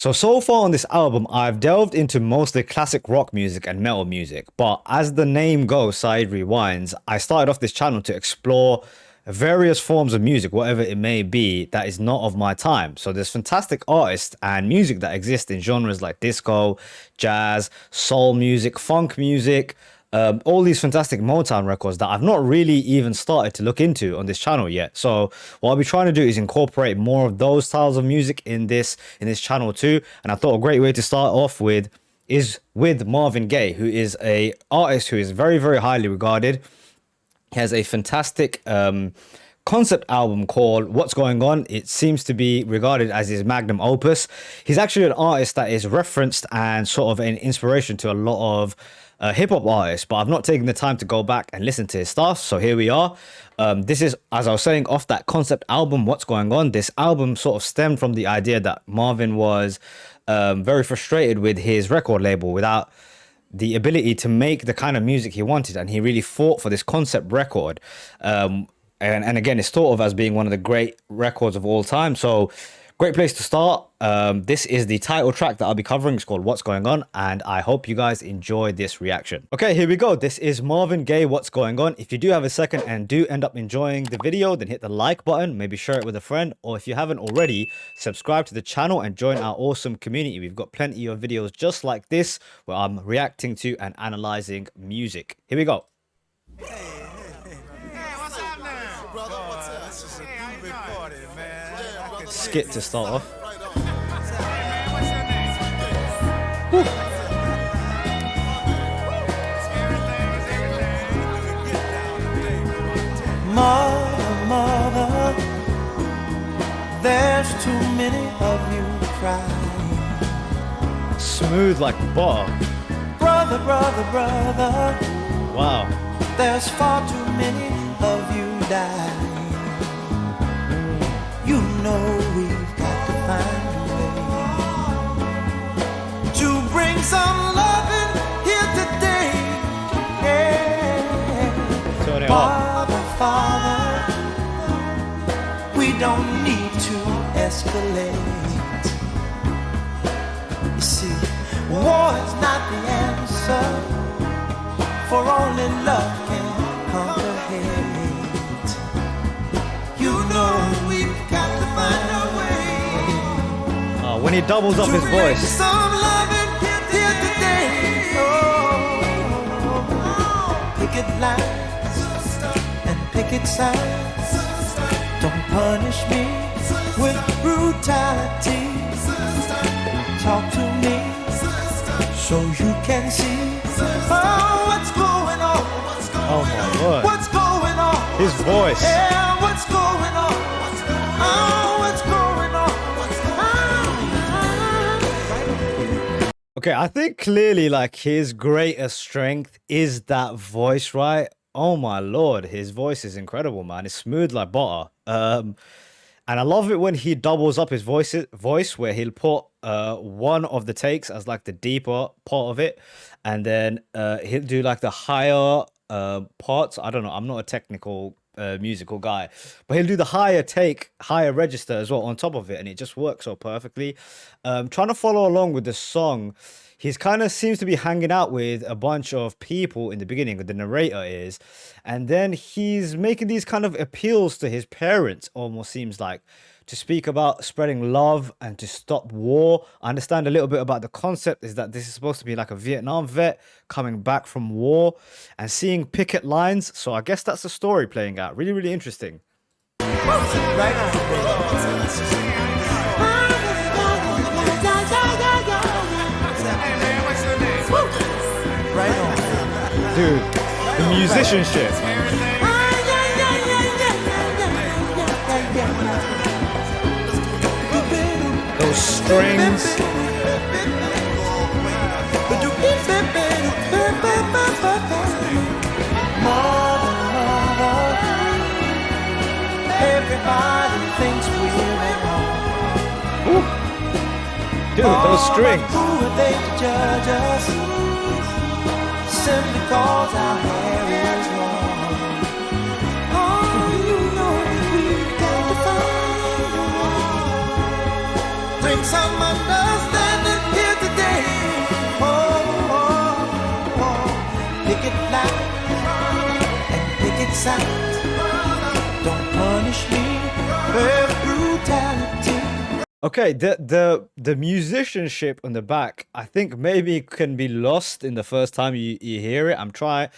So far on this album, I've delved into mostly classic rock music and metal music, but as the name goes, Side Rewinds, I started off this channel to explore various forms of music, whatever it may be, that is not of my time. So there's fantastic artists and music that exist in genres like disco, jazz, soul music, funk music, all these fantastic Motown records that I've not really even started to look into on this channel yet. So what I'll be trying to do is incorporate more of those styles of music in this channel too. And I thought a great way to start off with is with Marvin Gaye, who is a artist who is very, very highly regarded. He has a fantastic concept album called What's Going On. It seems to be regarded as his magnum opus. He's actually an artist that is referenced and sort of an inspiration to a lot of hip hop artists, but I've not taken the time to go back and listen to his stuff. So here we are. This is, as I was saying, off that concept album, What's Going On. This album sort of stemmed from the idea that Marvin was very frustrated with his record label without the ability to make the kind of music he wanted, and he really fought for this concept record. And again, it's thought of as being one of the great records of all time. So great place to start. This is the title track that I'll be covering. It's called What's Going On, and I hope you guys enjoy this reaction. Okay, here we go. This is Marvin Gaye, What's Going On. If you do have a second and do end up enjoying the video, then hit the like button, maybe share it with a friend, or if you haven't already, subscribe to the channel and join our awesome community. We've got plenty of videos just like this where I'm reacting to and analyzing music. Here we go. Skit to start off. Woo. Mother, mother, there's too many of you crying. Smooth like butter. Brother, brother, brother, Wow. there's far too many of you dying. You know we've got to find a way to bring some loving here today. Yeah. Turn it up. Father, Father, we don't need to escalate. You see, war is not the answer, for only love can conquer hate. You know we've got to find a way. When he doubles up his voice. Some loving here today. Oh, picket lines and picket signs. Don't punish me with brutality. Talk to me so you can see. Oh, what's going on? Oh my word. What's going on? His voice. Yeah, what's going on? Oh, what's going on? Okay, I think clearly like his greatest strength is that voice, right? Oh my lord, his voice is incredible, man. It's smooth like butter. And I love it when he doubles up his voice where he'll put one of the takes as like the deeper part of it, and then he'll do like the higher parts. I don't know, I'm not a technical musical guy, but he'll do the higher register as well on top of it, and it just works so perfectly. Trying to follow along with the song, he's kind of seems to be hanging out with a bunch of people in the beginning, the narrator is, and then he's making these kind of appeals to his parents, almost seems like, to speak about spreading love and to stop war. I understand a little bit about the concept is that this is supposed to be like a Vietnam vet coming back from war and seeing picket lines. So I guess that's the story playing out. Really, really interesting. Right now. Right on. Dude, the musicianship. Those strings. Everybody thinks we're at home. Ooh. Dude, those strings. Who are they to judge us? Simply cause our hair is long. Oh, you know we've got to find a way. Bring some understanding. sight. Don't punish me with brutality. Okay, the musicianship on the back, I think maybe can be lost in the first time you hear it. I'm trying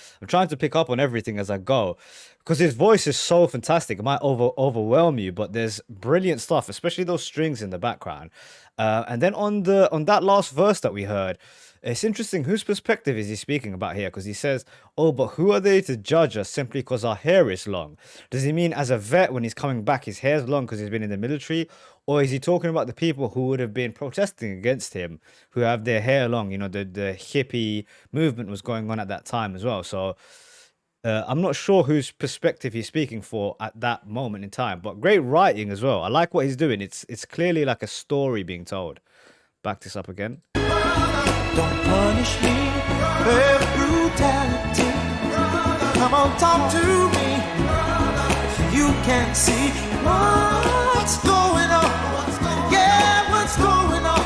to pick up on everything as I go, because his voice is so fantastic. It might overwhelm you, but there's brilliant stuff, especially those strings in the background. And then on that last verse that we heard, it's interesting. Whose perspective is he speaking about here? Because he says, "Oh, but who are they to judge us simply because our hair is long?" Does he mean as a vet when he's coming back, his hair's long because he's been in the military, or is he talking about the people who would have been protesting against him, who have their hair long? You know, the hippie movement was going on at that time as well. So I'm not sure whose perspective he's speaking for at that moment in time. But great writing as well. I like what he's doing. It's clearly like a story being told. Back this up again. Don't punish me with brutality. Come on, talk to me. You can see what's going on. Yeah, what's going on?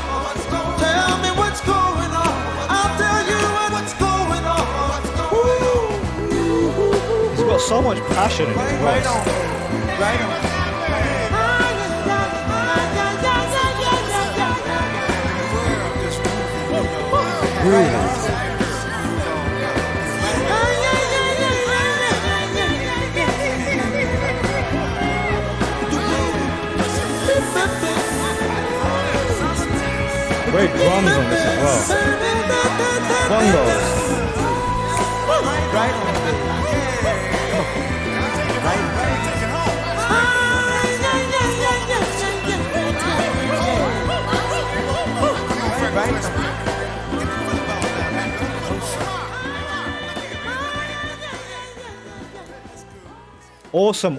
Tell me what's going on. I'll tell you what's going on. He's got so much passion in his Right voice. on. Right on. Great drums on this as well. Bongos.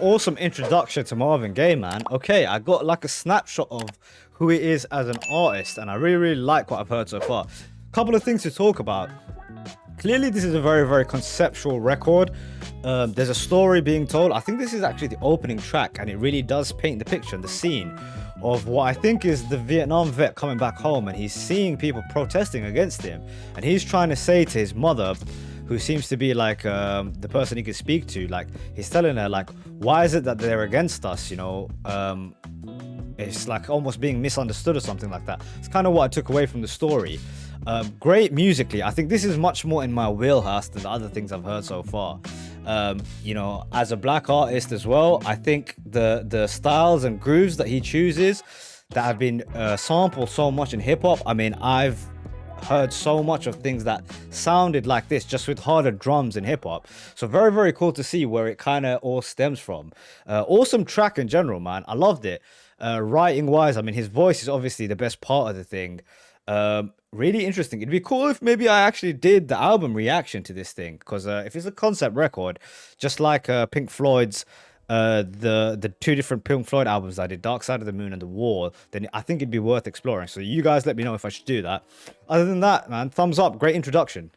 Awesome introduction to Marvin Gaye, man. Okay, I got like a snapshot of who he is as an artist, and I really like what I've heard so far. Couple of things to talk about. Clearly, this is a very conceptual record. There's a story being told. I think this is actually the opening track, and it really does paint the picture and the scene of what I think is the Vietnam vet coming back home, and he's seeing people protesting against him, and he's trying to say to his mother, who seems to be like the person he could speak to, like he's telling her like, why is it that they're against us, you know? It's like almost being misunderstood or something like that. It's kind of what I took away from the story. Great musically. I think this is much more in my wheelhouse than the other things I've heard so far. You know, as a black artist as well, I think the styles and grooves that he chooses that have been sampled so much in hip hop. I mean, I've heard so much of things that sounded like this just with harder drums in hip hop. So very cool to see where it kind of all stems from. Awesome track in general, man. I loved it. Writing wise, I mean, his voice is obviously the best part of the thing. Really interesting. It'd be cool if maybe I actually did the album reaction to this thing, because if it's a concept record, just like Pink Floyd's the two different Pink Floyd albums I did, Dark Side of the Moon and The Wall, then I think it'd be worth exploring. So you guys let me know if I should do that. Other than that, man, thumbs up. Great introduction.